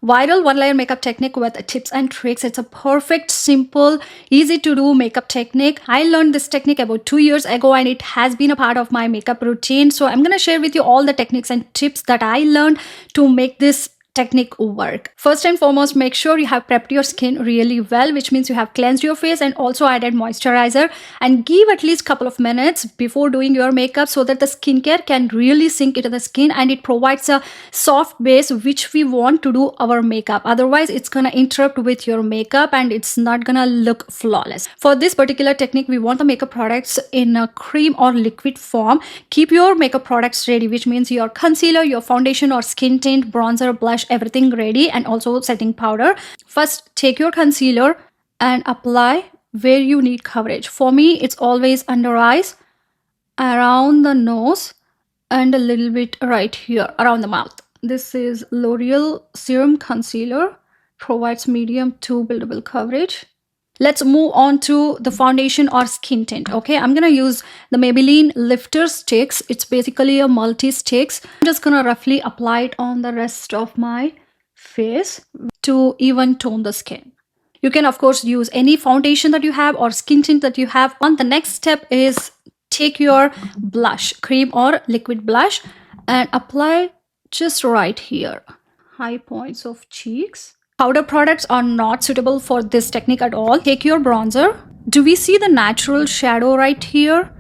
Viral one layer makeup technique with tips and tricks. It's a perfect, simple, easy to do makeup technique. I learned this technique about 2 years ago and it has been a part of my makeup routine. So I'm gonna share with you all the techniques and tips that I learned to make this technique work. First and foremost, make sure you have prepped your skin really well, which means you have cleansed your face and also added moisturizer, and give at least couple of minutes before doing your makeup so that the skincare can really sink into the skin and it provides a soft base which we want to do our makeup. Otherwise it's gonna interrupt with your makeup and it's not gonna look flawless. For this particular technique, we want the makeup products in a cream or liquid form. Keep your makeup products ready, which means your concealer, your foundation or skin tint, bronzer, blush, everything ready, and also setting powder. First, take your concealer and apply where you need coverage. For me, it's always under eyes, around the nose, and a little bit right here around the mouth. This is L'Oreal Serum Concealer, provides medium to buildable coverage. Let's move on to the foundation or skin tint. Okay, I'm gonna use the Maybelline Lifter Sticks. It's basically a multi-sticks. I'm just gonna roughly apply it on the rest of my face to even tone the skin. You can of course use any foundation that you have or skin tint that you have. On the next step is take your blush, cream or liquid blush, and apply just right here, high points of cheeks. Powder products are not suitable for this technique at all. Take your bronzer. Do we see the natural shadow right here?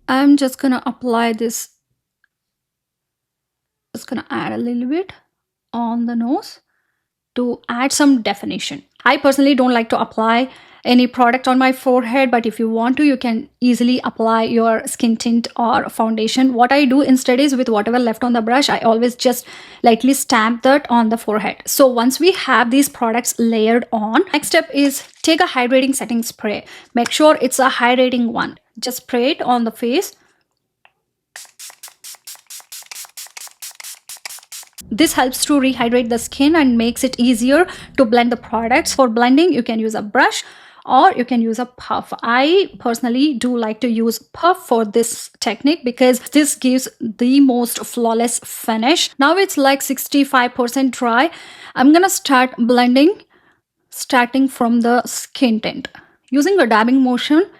I'm just gonna apply this. Just gonna add a little bit on the nose to add some definition. I personally don't like to apply any product on my forehead, but if you want to, you can easily apply your skin tint or foundation. What I do instead is, with whatever left on the brush, I always just lightly stamp that on the forehead. So once we have these products layered on, next step is take a hydrating setting spray. Make sure it's a hydrating one. Just spray it on the face. This helps to rehydrate the skin and makes it easier to blend the products. For blending, you can use a brush or you can use a puff. I personally do like to use puff for this technique because this gives the most flawless finish. Now it's like 65% dry. I'm gonna start blending, starting from the skin tint. Using a dabbing motion,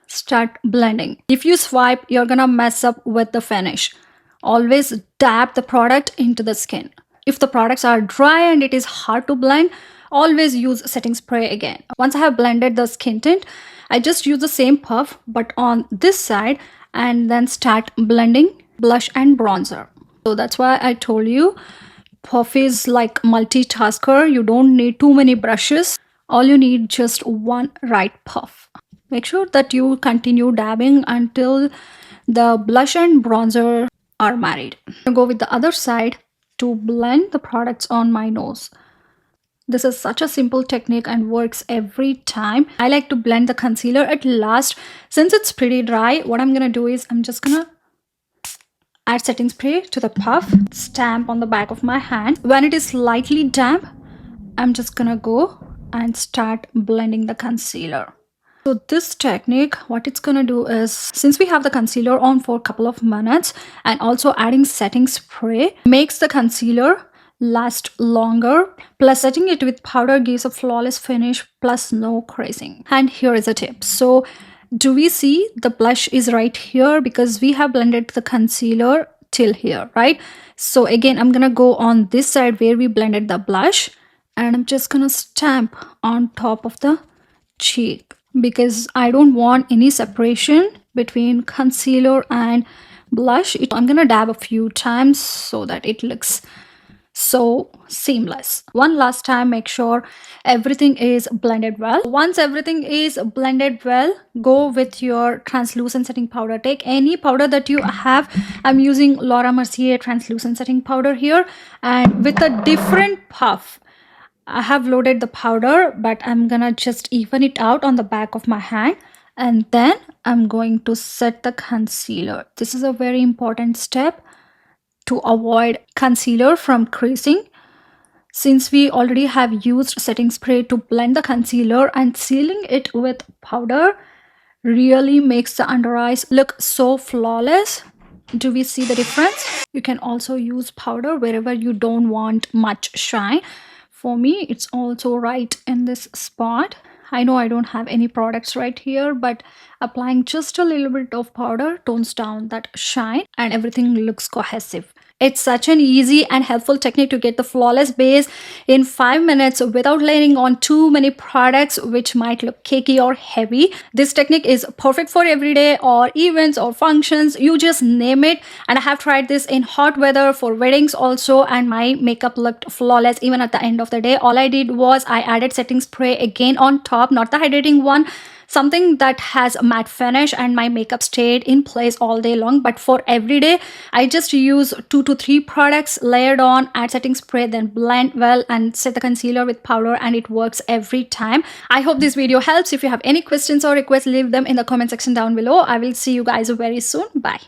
start blending. If you swipe, you're gonna mess up with the finish. Always dab the product into the skin. If the products are dry and it is hard to blend, always use setting spray again. Once I have blended the skin tint, I just use the same puff but on this side and then start blending blush and bronzer. So that's why I told you puff is like multitasker. You don't need too many brushes. All you need just one right puff. Make sure that you continue dabbing until the blush and bronzer are married. I'll go with the other side to blend the products on my nose. This is such a simple technique and works every time. I like to blend the concealer at last. Since it's pretty dry, what I'm gonna do is I'm just gonna add setting spray to the puff, stamp on the back of my hand. When it is slightly damp, I'm just gonna go and start blending the concealer. So this technique, what it's gonna do is, since we have the concealer on for a couple of minutes and also adding setting spray, makes the concealer last longer, plus setting it with powder gives a flawless finish plus no creasing. And here is a tip. So do we see the blush is right here because we have blended the concealer till here, right? So again, I'm gonna go on this side where we blended the blush and I'm just gonna stamp on top of the cheek because I don't want any separation between concealer and blush. I'm gonna dab a few times so that it looks so seamless. One last time, make sure everything is blended well. Once everything is blended well, go with your translucent setting powder. Take any powder that you have. I'm using Laura Mercier translucent setting powder here, and with a different puff I have loaded the powder, but I'm gonna just even it out on the back of my hand and then I'm going to set the concealer. This is a very important step to avoid concealer from creasing. Since we already have used setting spray to blend the concealer, and sealing it with powder really makes the under eyes look so flawless. Do we see the difference? You can also use powder wherever you don't want much shine. For me, it's also right in this spot. I know I don't have any products right here, but applying just a little bit of powder tones down that shine and everything looks cohesive. It's such an easy and helpful technique to get the flawless base in 5 minutes without layering on too many products which might look cakey or heavy. This technique is perfect for everyday or events or functions. You just name it. And I have tried this in hot weather for weddings also, and my makeup looked flawless even at the end of the day. All I did was I added setting spray again on top, not the hydrating one, something that has a matte finish, and my makeup stayed in place all day long. But for every day, I just use 2 to 3 products layered on, add setting spray, then blend well and set the concealer with powder, and it works every time. I hope this video helps. If you have any questions or requests, leave them in the comment section down below. I will see you guys very soon. Bye.